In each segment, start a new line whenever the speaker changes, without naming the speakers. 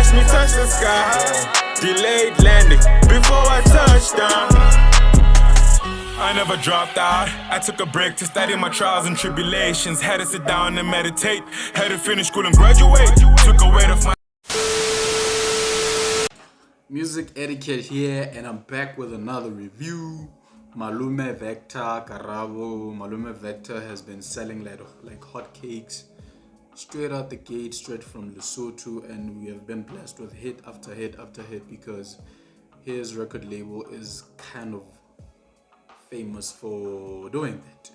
watch me touch the sky. Delayed landing before I touched down. I never dropped out. I took a break to study my trials and tribulations. Had to sit down and meditate. Had to finish school and graduate. Took a weight off my
music etiquette here, and I'm back with another review. Malome Vector, Karabo. Malome Vector has been selling like hotcakes straight out the gate, straight from Lesotho, and we have been blessed with hit after hit after hit because his record label is kind of famous for doing that.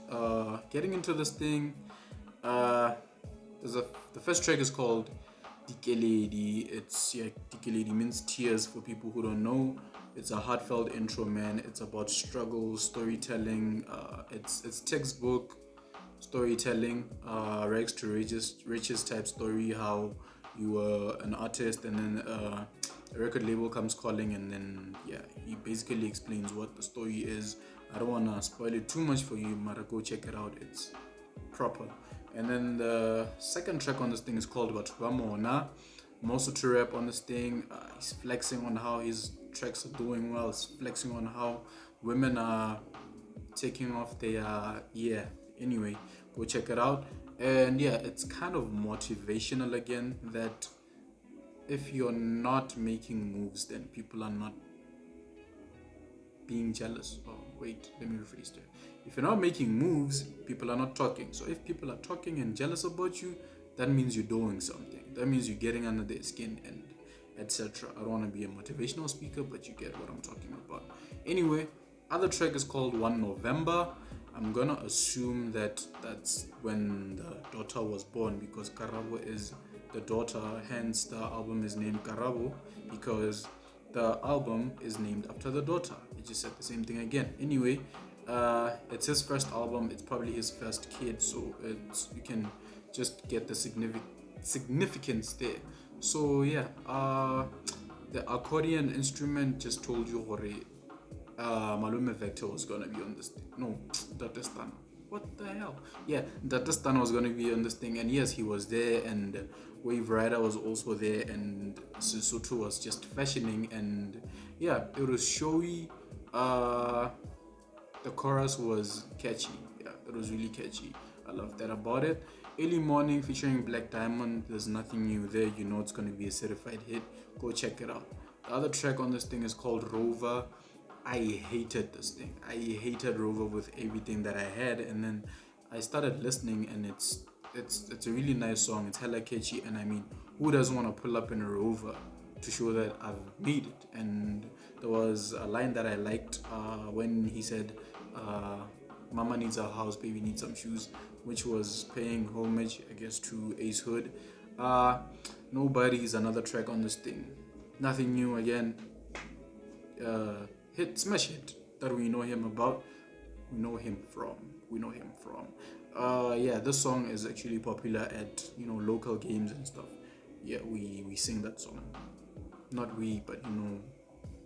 Getting into this thing, the first track is called Dikeledi. Dikeledi means tears for people who don't know. It's a heartfelt intro, man. It's about struggle, storytelling. It's textbook storytelling, rags to riches type story. How you were an artist and then a record label comes calling, and then he basically explains what the story is. I don't want to spoil it too much for you, but go check it out. It's proper. And then the second track on this thing is called Mona. Also to rap on this thing. He's flexing on how his tracks are doing well. He's flexing on how women are taking off their Anyway, go check it out. And it's kind of motivational again, that if you're not making moves, then people are not being jealous. Oh wait, let me rephrase that. If you're not making moves, people are not talking. So if people are talking and jealous about you, that means you're doing something. That means you're getting under their skin and etc. I don't want to be a motivational speaker, but you get what I'm talking about. Anyway, other track is called 1 November. I'm gonna assume that that's when the daughter was born, because Karabo is the daughter, hence the album is named Karabo, because the album is named after the daughter. It just said the same thing again. Anyway, it's his first album. It's probably his first kid, so you can just get the significance there. So the accordion instrument just told you Malome Vector was gonna be on this thing. No, Dagestan. What the hell? Dagestan was gonna be on this thing, and yes, he was there, and Wave Rider was also there, and Lesotho was just fashioning, and it was showy. The chorus was catchy. It was really catchy. I love that about it. Early Morning featuring Black Diamond. There's nothing new there. You know it's gonna be a certified hit. Go check it out. The other track on this thing is called Rover. I hated this thing. I hated Rover with everything that I had, and then I started listening, and it's a really nice song. It's hella catchy, and I mean, who doesn't want to pull up in a Rover to show that I've made it? And there was a line that I liked when he said, "Mama needs a house, baby needs some shoes," which was paying homage, I guess, to Ace Hood. Nobody is another track on this thing. Nothing new again. Smash hit that we know him about. We know him from. This song is actually popular at local games and stuff. We sing that song. Not we, but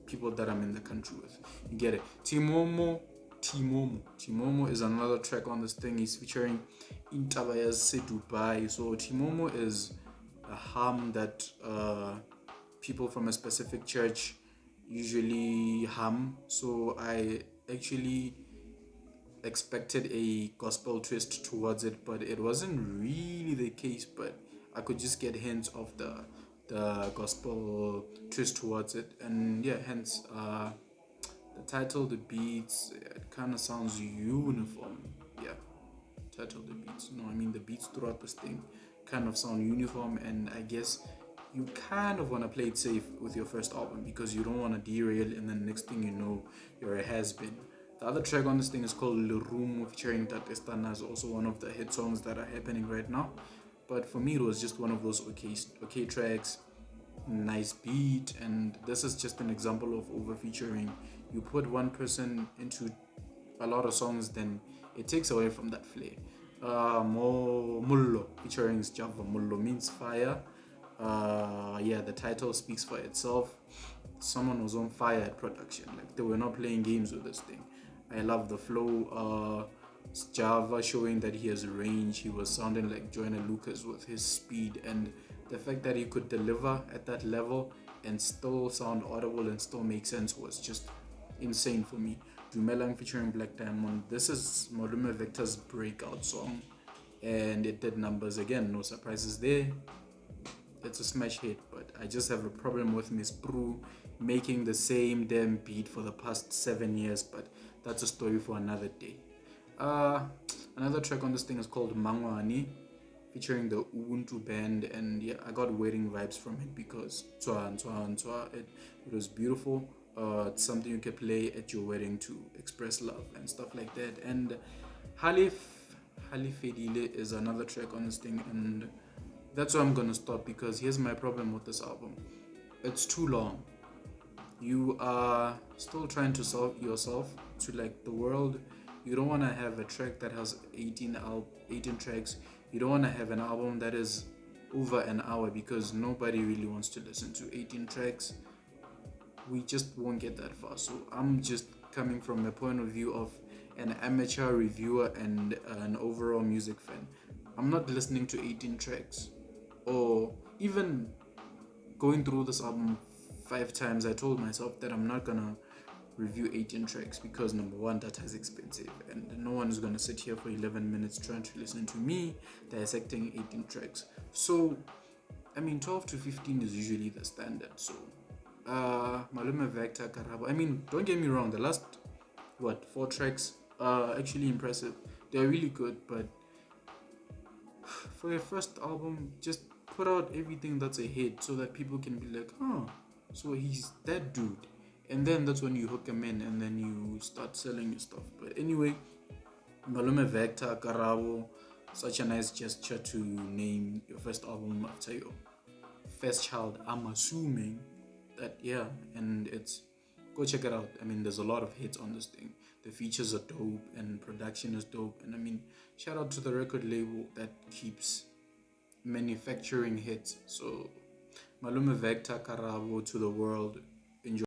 people that I'm in the country with. You get it. Timomo is another track on this thing. He's featuring Intabayas Se Dubai. So Timomo is a hymn that people from a specific church usually hum. So I actually expected a gospel twist towards it, but it wasn't really the case. But I could just get hints of the gospel twist towards it, and hence the title, the beats, it kind of sounds uniform. Title, the beats. No, I mean the beats throughout this thing kind of sound uniform, and I guess you kind of want to play it safe with your first album because you don't want to derail, and then next thing you know, you're a has-been. The other track on this thing is called Lerumo featuring Tatestana. Is also one of the hit songs that are happening right now. But for me, it was just one of those okay tracks, nice beat, and this is just an example of over featuring. You put one person into a lot of songs, then it takes away from that flair. Mullo featuring Java. Mullo means fire. The title speaks for itself. Someone was on fire at production. Like, they were not playing games with this thing. I love the flow. Java showing that he has range. He was sounding like Joyner Lucas with his speed, and the fact that he could deliver at that level and still sound audible and still make sense was just insane for me. Dumelang featuring Black Diamond. This is Malome Vector's breakout song, and it did numbers again. No surprises there. It's a smash hit, but I just have a problem with Miss Brew making the same damn beat for the past 7 years, but that's a story for another day. Another track on this thing is called Mangwani, featuring the Ubuntu band, and yeah, I got wedding vibes from it because it was beautiful. It's something you can play at your wedding to express love and stuff like that. And Halif Fedile is another track on this thing, and that's where I'm gonna stop because here's my problem with this album. It's too long. You are still trying to sell yourself to like the world. You don't want to have a track that has 18 tracks. You don't want to have an album that is over an hour because nobody really wants to listen to 18 tracks. We just won't get that far. So I'm just coming from a point of view of an amateur reviewer and an overall music fan. I'm not listening to 18 tracks, or even going through this album 5 times. I told myself that I'm not gonna review 18 tracks because number one, data is expensive and no one is gonna sit here for 11 minutes trying to listen to me dissecting 18 tracks. So I mean 12 to 15 is usually the standard. So Malome Vector, Karabo, I mean, don't get me wrong, the last 4 tracks are actually impressive. They're really good, but for your first album, just put out everything that's a hit so that people can be like, so he's that dude. And then that's when you hook him in and then you start selling your stuff. But anyway, Malome Vector, Karabo, such a nice gesture to name your first album after your first child. I'm assuming that, yeah, and it's, go check it out. I mean, there's a lot of hits on this thing. The features are dope and production is dope. And I mean, shout out to the record label that keeps manufacturing hits. So Malome Vector, Karabo to the world.